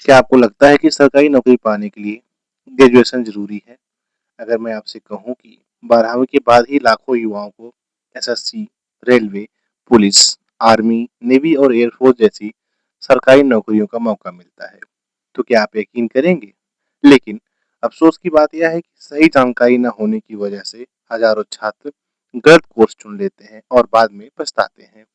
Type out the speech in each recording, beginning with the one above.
क्या आपको लगता है कि सरकारी नौकरी पाने के लिए ग्रेजुएशन ज़रूरी है? अगर मैं आपसे कहूँ कि 12वीं के बाद ही लाखों युवाओं को SSC, railway, police, army, navy और एयरफोर्स जैसी सरकारी नौकरियों का मौका मिलता है, तो क्या आप यकीन करेंगे? लेकिन अफ़सोस की बात यह है कि सही जानकारी न होने की वजह से हज़ारों छात्र गलत कोर्स चुन लेते हैं और बाद में पछताते हैं।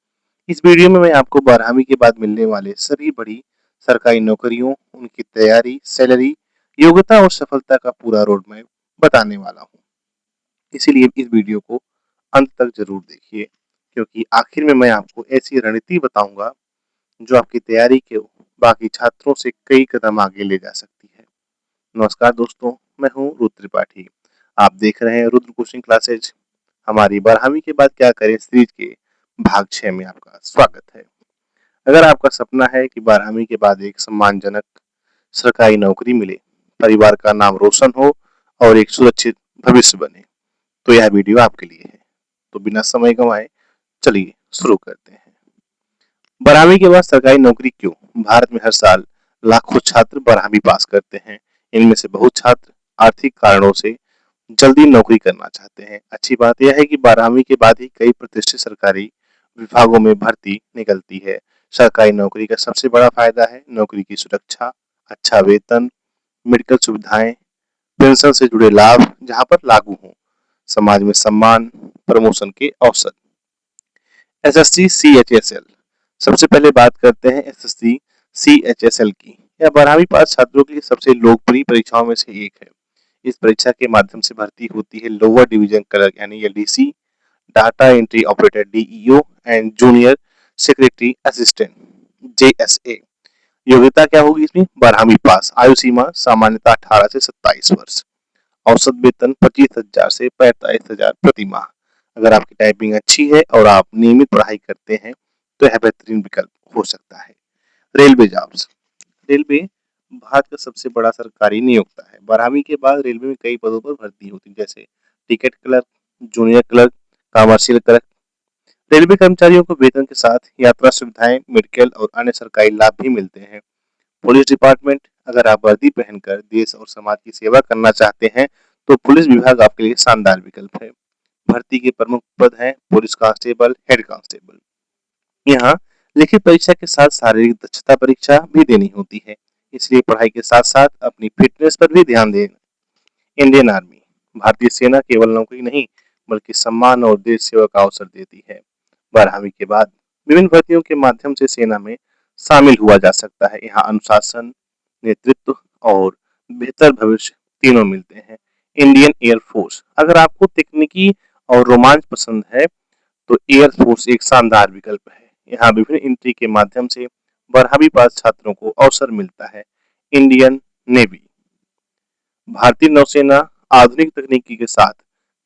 इस वीडियो में मैं आपको 12वीं के बाद मिलने वाले सभी बड़ी सरकारी नौकरियों, उनकी तैयारी, सैलरी, योग्यता और सफलता का पूरा रोड मैप बताने वाला हूँ। इसीलिए इस वीडियो को अंत तक जरूर देखिए, क्योंकि आखिर में मैं आपको ऐसी रणनीति बताऊंगा जो आपकी तैयारी के बाकी छात्रों से कई कदम आगे ले जा सकती है। नमस्कार दोस्तों, मैं हूँ रुद्र त्रिपाठी। आप देख रहे हैं रुद्र कोचिंग क्लासेज। हमारी 12वीं के बाद क्या करें सीरीज के भाग 6 में आपका स्वागत है। अगर आपका सपना है कि 12वीं के बाद एक सम्मानजनक सरकारी नौकरी मिले, परिवार का नाम रोशन हो और एक सुरक्षित भविष्य बने, तो यह वीडियो आपके लिए है। तो बिना समय गंवाए चलिए शुरू करते हैं। 12वीं के बाद सरकारी नौकरी क्यों? भारत में हर साल लाखों छात्र 12वीं पास करते हैं। इनमें से बहुत छात्र आर्थिक कारणों से जल्दी नौकरी करना चाहते हैं। अच्छी बात यह है कि 12वीं के बाद ही कई प्रतिष्ठित सरकारी विभागों में भर्ती निकलती है। सरकारी नौकरी का सबसे बड़ा फायदा है नौकरी की सुरक्षा, अच्छा वेतन, मेडिकल सुविधाएं, पेंशन से जुड़े लाभ जहां पर लागू हों, समाज में सम्मान, प्रमोशन के अवसर। एसएससी सीएचएसएल, सबसे पहले बात करते हैं एसएससी सीएचएसएल की। यह 12वीं पास छात्रों के लिए सबसे लोकप्रिय परीक्षाओं में से एक है। इस परीक्षा के माध्यम से भर्ती होती है लोअर डिवीजन क्लर्क यानी LDC, data entry operator DEO and junior secretary assistant JSA. योग्यता क्या होगी इसमें? 12वीं पास। आयु सीमा सामान्यतः 18 से 27 वर्ष। औसत वेतन 25,000 से 45,000 प्रति माह। अगर आपकी टाइपिंग अच्छी है और आप नियमित पढ़ाई करते हैं तो यह बेहतरीन विकल्प हो सकता है। Railway jobs. रेलवे भारत का सबसे बड़ा सरकारी नियोक्ता है। 12वीं के बाद रेलवे में कई पदों पर भर्ती होती है, जैसे ticket clerk, junior clerk, commercial clerk. Railway कर्मचारियों को वेतन के साथ यात्रा सुविधाएं, मेडिकल और अन्य सरकारी लाभ भी मिलते हैं। पुलिस डिपार्टमेंट, अगर आप वर्दी पहनकर देश और समाज की सेवा करना चाहते हैं तो पुलिस विभाग आपके लिए शानदार विकल्प है। भर्ती के प्रमुख पद हैं पुलिस कांस्टेबल, हेड कांस्टेबल। यहाँ लिखित परीक्षा के साथ शारीरिक दक्षता परीक्षा भी देनी होती है, इसलिए पढ़ाई के साथ साथ अपनी फिटनेस पर भी ध्यान दें। इंडियन आर्मी, भारतीय सेना केवल नौकरी नहीं बल्कि सम्मान और देश सेवा का अवसर देती है। 12वीं के बाद विभिन्न भर्तियों के माध्यम से सेना में शामिल हुआ जा सकता है। यहाँ अनुशासन, नेतृत्व और बेहतर भविष्य तीनों मिलते हैं। इंडियन एयरफोर्स, अगर आपको तकनीकी और रोमांच पसंद है तो एयरफोर्स एक शानदार विकल्प है। यहाँ विभिन्न एंट्री के माध्यम से 12वीं पास छात्रों को अवसर मिलता है। इंडियन नेवी, भारतीय नौसेना आधुनिक तकनीकी के साथ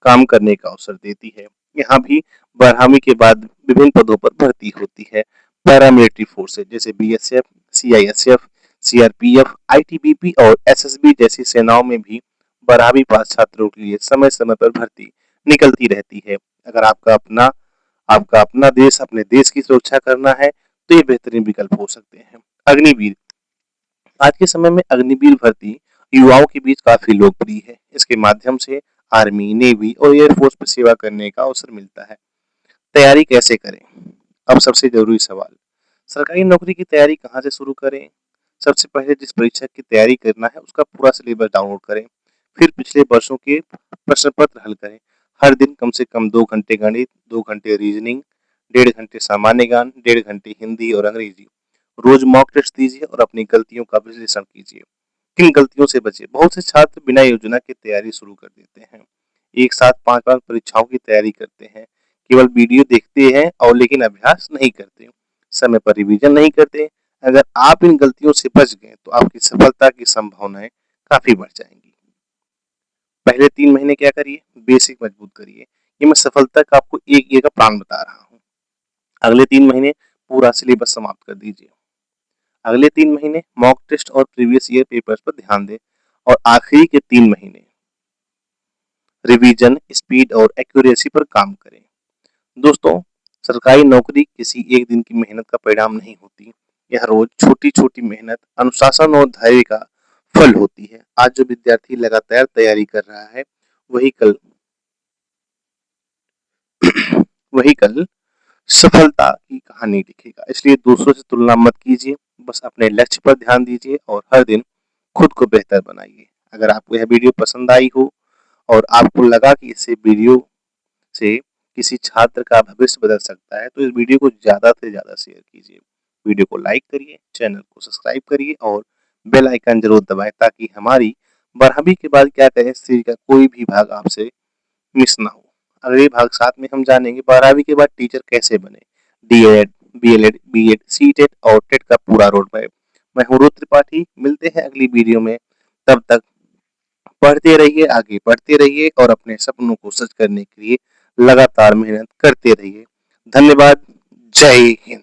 काम करने का अवसर देती है। यहाँ भी 12वीं के बाद विभिन्न पदों पर भर्ती होती है। पैरामिलिट्री फोर्सेज जैसे बीएसएफ, सीआईएसएफ, सीआरपीएफ, आईटीबीपी और एसएसबी जैसी सेनाओं में भी 12वीं पास छात्रों के लिए समय समय पर भर्ती निकलती रहती है। अगर आपका अपना देश, अपने देश की सुरक्षा करना है तो ये बेहतरीन विकल्प हो सकते हैं। अग्निवीर, आज के समय में अग्निवीर भर्ती युवाओं के बीच काफी लोकप्रिय है। इसके माध्यम से आर्मी, नेवी और एयरफोर्स में सेवा करने का अवसर मिलता है। तैयारी कैसे करें? अब सबसे जरूरी सवाल, सरकारी नौकरी की तैयारी कहाँ से शुरू करें? सबसे पहले जिस परीक्षा की तैयारी करना है उसका पूरा सिलेबस डाउनलोड करें। फिर पिछले वर्षों के प्रश्न पत्र हल करें। हर दिन कम से कम 2 घंटे गणित, 2 घंटे रीजनिंग, 1.5 घंटे सामान्य ज्ञान, 1.5 घंटे हिंदी और अंग्रेजी। रोज मॉक टेस्ट दीजिए और अपनी गलतियों का विश्लेषण कीजिए। किन गलतियों से बचे? बहुत से छात्र बिना योजना की तैयारी शुरू कर देते हैं। एक साथ 5 परीक्षाओं की तैयारी करते हैं, केवल वीडियो देखते हैं और लेकिन अभ्यास नहीं करते, समय पर रिवीजन नहीं करते। अगर आप इन गलतियों से बच गए तो आपकी सफलता की संभावनाएं काफी बढ़ जाएंगी। पहले 3 महीने क्या करिए? बेसिक मजबूत करिए। ये मैं सफलता का आपको एक ईयर का प्लान बता रहा हूँ। अगले 3 महीने पूरा सिलेबस समाप्त कर दीजिए। अगले 3 महीने मॉक टेस्ट और प्रीवियस ईयर पेपर्स पर ध्यान दें। और आखिरी के 3 महीने रिवीजन, स्पीड और एक्यूरेसी पर काम करें। दोस्तों, सरकारी नौकरी किसी एक दिन की मेहनत का परिणाम नहीं होती। यह रोज छोटी छोटी मेहनत, अनुशासन और धैर्य का फल होती है। आज जो विद्यार्थी लगातार तैयारी कर रहा है वही कल वही कल सफलता की कहानी लिखेगा। इसलिए दूसरों से तुलना मत कीजिए, बस अपने लक्ष्य पर ध्यान दीजिए और हर दिन खुद को बेहतर बनाइए। अगर आपको यह वीडियो पसंद आई हो और आपको लगा कि इस वीडियो से किसी छात्र का भविष्य बदल सकता है, तो इस वीडियो को ज़्यादा से ज़्यादा शेयर कीजिए। वीडियो को लाइक करिए, चैनल को सब्सक्राइब करिए और बेल आइकन जरूर दबाएं ताकि हमारी 12वीं के बाद क्या करें सीरीज का कोई भी भाग आपसे मिस ना हो। अगले भाग साथ में हम जानेंगे 12वीं के बाद टीचर कैसे बने, डीएलएड, बीएलएड, बीएड, सीटेट और टेट का पूरा रोड मैप। मैं हूँ रुद्र त्रिपाठी, मिलते हैं अगली वीडियो में। तब तक पढ़ते रहिए, आगे बढ़ते रहिए और अपने सपनों को सच करने के लिए लगातार मेहनत करते रहिए। धन्यवाद। जय हिंद।